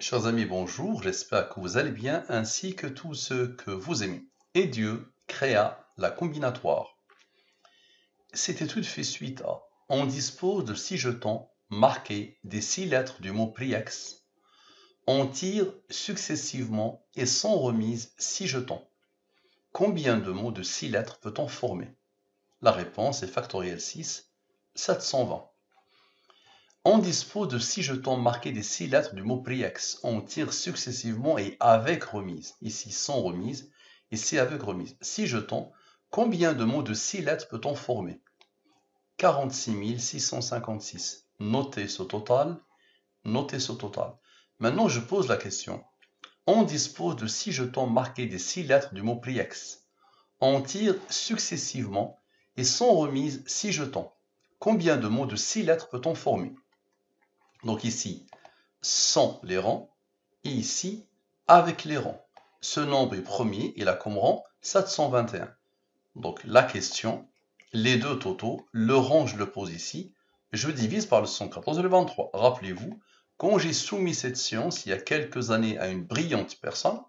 Chers amis, bonjour, j'espère que vous allez bien ainsi que tous ceux que vous aimez. Et Dieu créa la combinatoire. Cette étude fait suite à on dispose de 6 jetons marqués des 6 lettres du mot PRIEX. On tire successivement et sans remise 6 jetons. Combien de mots de 6 lettres peut-on former? La réponse est factorielle 6, 720. On dispose de 6 jetons marqués des 6 lettres du mot PRIEX. On tire successivement et avec remise. Ici sans remise, ici avec remise. 6 jetons. Combien de mots de 6 lettres peut-on former? 46 656. Notez ce total. Notez ce total. Maintenant, je pose la question. On dispose de 6 jetons marqués des 6 lettres du mot PRIEX. On tire successivement et sans remise 6 jetons. Combien de mots de 6 lettres peut-on former? Donc ici, sans les rangs, et ici, avec les rangs. Ce nombre est premier, il a comme rang 721. Donc la question, les deux totaux, le rang je le pose ici, je divise par le 114 et le 23. Rappelez-vous, quand j'ai soumis cette science il y a quelques années à une brillante personne,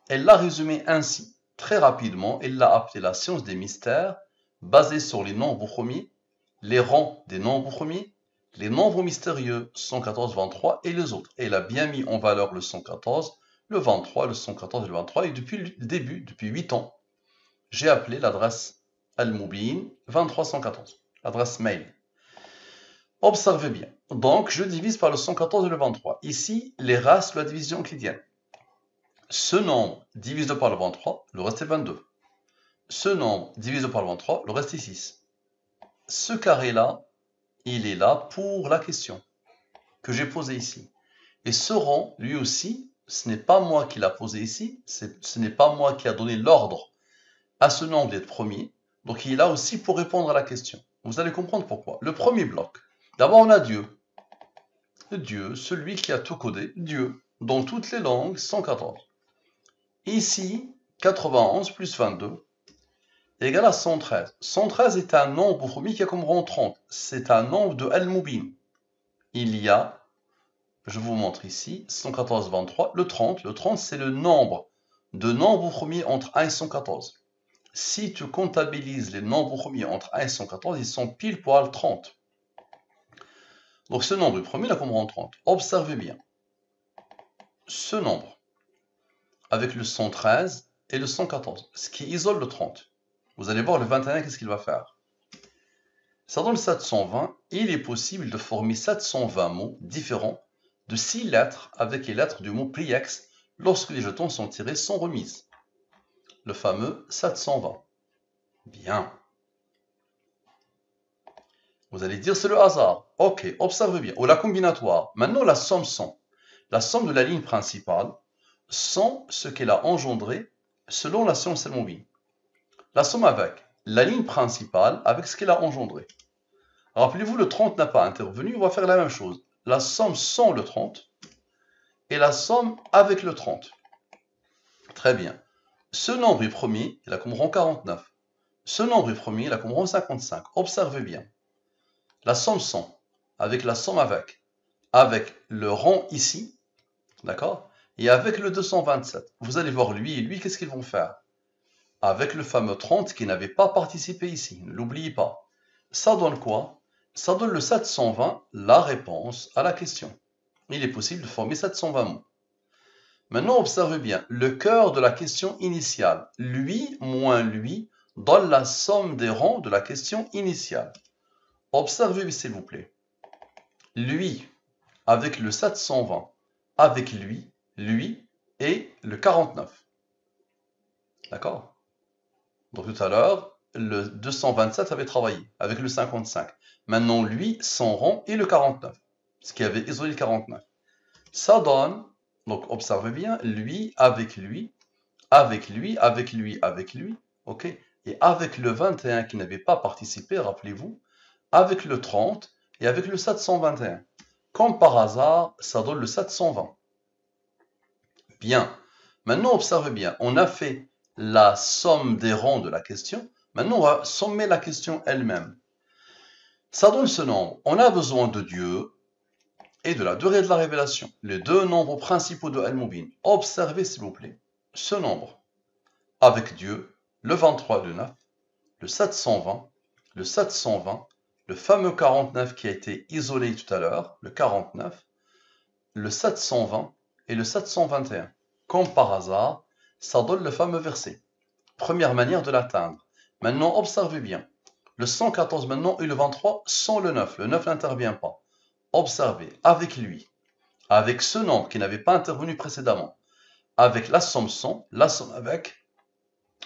elle l'a résumé ainsi, très rapidement, elle l'a appelé la science des mystères, basée sur les nombres premiers, les rangs des nombres premiers, les nombres mystérieux 114, 23 et les autres. Et elle a bien mis en valeur le 114, le 23, le 114 et le 23. Et depuis le début, depuis 8 ans, j'ai appelé l'adresse Al-Mubin 2314, l'adresse mail. Observez bien. Donc, je divise par le 114 et le 23. Ici, les races de la division euclidienne. Ce nombre divisé par le 23, le reste est 22. Ce nombre divisé par le 23, le reste est 6. Ce carré-là, il est là pour la question que j'ai posée ici. Et ce rang, lui aussi, ce n'est pas moi qui l'a posé ici, ce n'est pas moi qui a donné l'ordre à ce nombre d'être premier. Donc il est là aussi pour répondre à la question. Vous allez comprendre pourquoi. Le premier bloc. D'abord, on a Dieu. Dieu, celui qui a tout codé, Dieu, dans toutes les langues, 114. Ici, 91 plus 22 égale à 113. 113 est un nombre premier qui a comme rang 30. C'est un nombre de Al-Mubin. Il y a, je vous montre ici, 114, 23, le 30. Le 30, c'est le nombre de nombres premiers entre 1 et 114. Si tu comptabilises les nombres premiers entre 1 et 114, ils sont pile poil 30. Donc ce nombre premier, il a comme rang 30. Observez bien. Ce nombre, avec le 113 et le 114, ce qui isole le 30. Vous allez voir le 21, qu'est-ce qu'il va faire? Ça donne 720. Il est possible de former 720 mots différents de 6 lettres avec les lettres du mot PRIEX lorsque les jetons sont tirés sans remise. Le fameux 720. Bien. Vous allez dire c'est le hasard. Ok, observez bien. Ou la combinatoire. Maintenant la somme 100. La somme de la ligne principale sans ce qu'elle a engendré selon la science Al-Mubin. La somme avec la ligne principale avec ce qu'elle a engendré. Rappelez-vous, le 30 n'a pas intervenu, on va faire la même chose. La somme sans le 30 et la somme avec le 30. Très bien. Ce nombre est premier, il a comme rang 49. Ce nombre est premier, il a comme rang 55. Observez bien. La somme 100 avec la somme avec le rang ici, d'accord, et avec le 227. Vous allez voir lui et lui, qu'est-ce qu'ils vont faire? Avec le fameux 30 qui n'avait pas participé ici, ne l'oubliez pas. Ça donne quoi? Ça donne le 720, la réponse à la question. Il est possible de former 720 mots. Maintenant, observez bien, le cœur de la question initiale, lui moins lui, donne la somme des rangs de la question initiale. Observez s'il vous plaît. Lui, avec le 720, avec lui et le 49. D'accord? Donc tout à l'heure, le 227 avait travaillé avec le 55. Maintenant, lui, son rang et le 49, ce qui avait isolé le 49. Ça donne, donc observez bien, lui, avec lui, avec lui, avec lui, avec lui, ok? Et avec le 21 qui n'avait pas participé, rappelez-vous, avec le 30 et avec le 721. Comme par hasard, ça donne le 720. Bien. Maintenant, observez bien, on a fait la somme des rangs de la question. Maintenant, on va sommer la question elle-même. Ça donne ce nombre. On a besoin de Dieu, et de la durée de la révélation, les deux nombres principaux de Al-Mubin. Observez s'il vous plaît ce nombre avec Dieu, le 23 et le 9, le 720, le 720, le fameux 49 qui a été isolé tout à l'heure, le 49, le 720 et le 721. Comme par hasard, ça donne le fameux verset. Première manière de l'atteindre. Maintenant, observez bien. Le 114 maintenant et le 23 sont le 9. Le 9 n'intervient pas. Observez, avec lui, avec ce nombre qui n'avait pas intervenu précédemment, avec la somme 100, la somme avec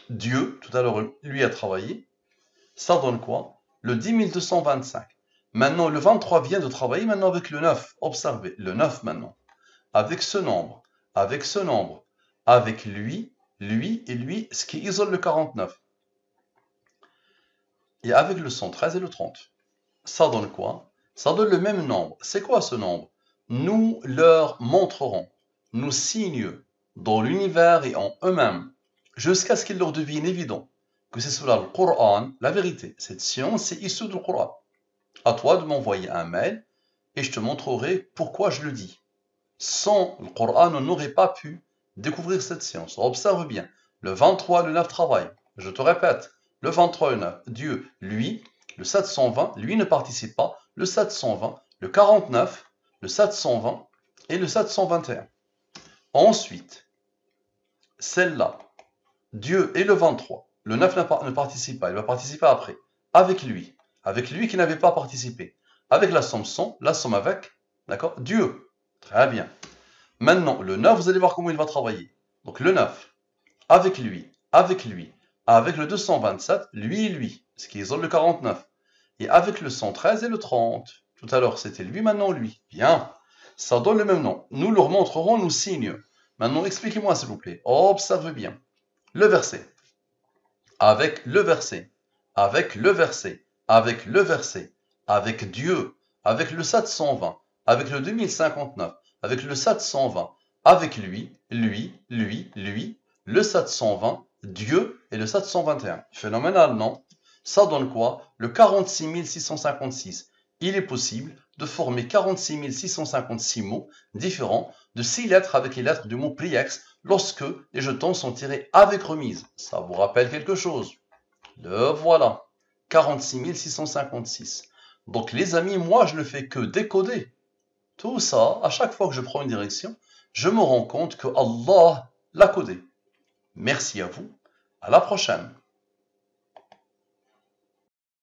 Dieu, tout à l'heure lui a travaillé, ça donne quoi? Le 10 225. Maintenant, le 23 vient de travailler maintenant avec le 9. Observez, le 9 maintenant. Avec ce nombre, avec lui et lui, ce qui isole le 49. Et avec le 113 et le 30. Ça donne quoi? Ça donne le même nombre. C'est quoi ce nombre? Nous leur montrerons nos signes dans l'univers et en eux-mêmes, jusqu'à ce qu'il leur devienne évident que c'est cela le Coran, la vérité. Cette science est issue du Coran. À toi de m'envoyer un mail et je te montrerai pourquoi je le dis. Sans le Coran, on n'aurait pas pu découvrir cette science. Observe bien. Le 23, le 9 travaille. Je te répète, le 23 et le 9, Dieu, lui, le 720, lui ne participe pas, le 720, le 49, le 720 et le 721. Ensuite, celle-là, Dieu et le 23, le 9 ne participe pas, il va participer après, avec lui qui n'avait pas participé, avec la somme 100, la somme avec, d'accord, Dieu. Très bien. Maintenant, le 9, vous allez voir comment il va travailler. Donc le 9, avec lui, avec le 227, lui, ce qui isole le 49. Et avec le 113 et le 30. Tout à l'heure, c'était lui, maintenant lui. Bien. Ça donne le même nom. Nous leur montrerons nos signes. Maintenant, expliquez-moi, s'il vous plaît. Observez bien. Le verset. Avec le verset. Avec le verset. Avec le verset. Avec Dieu. Avec le 720. Avec le 2059. Avec le 720. Avec lui, le 720, Dieu et le 721. Phénoménal, non? Ça donne quoi? Le 46 656. Il est possible de former 46 656 mots différents de 6 lettres avec les lettres du mot priex lorsque les jetons sont tirés avec remise. Ça vous rappelle quelque chose? Le voilà. 46 656. Donc les amis, moi je ne fais que décoder. Tout ça, à chaque fois que je prends une direction, je me rends compte que Allah l'a codé. Merci à vous. À la prochaine.